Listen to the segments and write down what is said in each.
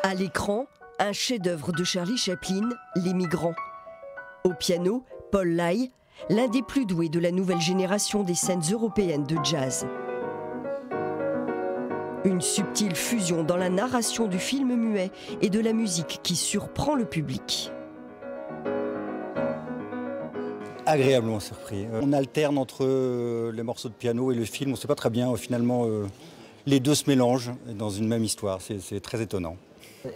À l'écran, un chef-d'œuvre de Charlie Chaplin, Les Migrants. Au piano, Paul Lay, l'un des plus doués de la nouvelle génération des scènes européennes de jazz. Une subtile fusion dans la narration du film muet et de la musique qui surprend le public. Agréablement surpris. On alterne entre les morceaux de piano et le film, on ne sait pas très bien, finalement les deux se mélangent dans une même histoire, c'est très étonnant.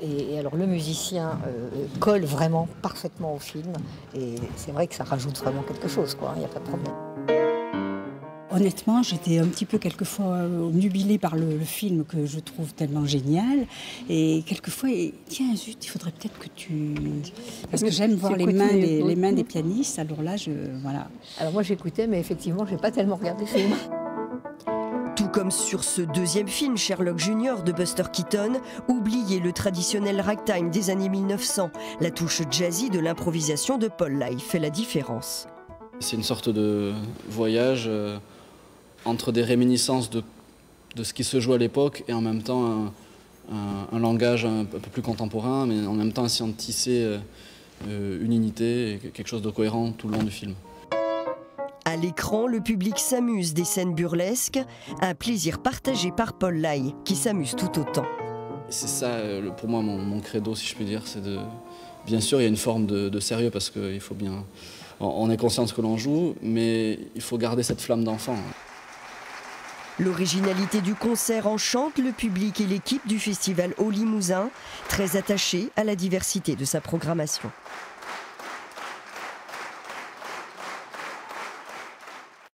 Et alors le musicien colle vraiment parfaitement au film et c'est vrai que ça rajoute vraiment quelque chose, quoi, il n'y a pas de problème. Honnêtement, j'étais un petit peu quelquefois nubilée par le film que je trouve tellement génial. Et quelquefois, tiens zut, il faudrait peut-être que tu... Parce que j'aime voir les mains des pianistes, alors là, voilà. Alors moi j'écoutais, mais effectivement, je n'ai pas tellement regardé le film. Tout comme sur ce deuxième film, Sherlock Jr. de Buster Keaton, oubliez le traditionnel ragtime des années 1900. La touche jazzy de l'improvisation de Paul Lay fait la différence. C'est une sorte de voyage entre des réminiscences de ce qui se joue à l'époque et en même temps un langage un peu plus contemporain, mais en même temps essayant de tisser une unité et quelque chose de cohérent tout le long du film. À l'écran, le public s'amuse des scènes burlesques, un plaisir partagé par Paul Lay, qui s'amuse tout autant. C'est ça, pour moi, mon credo, si je puis dire, c'est de... Bien sûr, il y a une forme de sérieux parce qu'il faut bien... On est conscient de ce que l'on joue, mais il faut garder cette flamme d'enfant. L'originalité du concert enchante le public et l'équipe du festival au Limousin, très attachée à la diversité de sa programmation.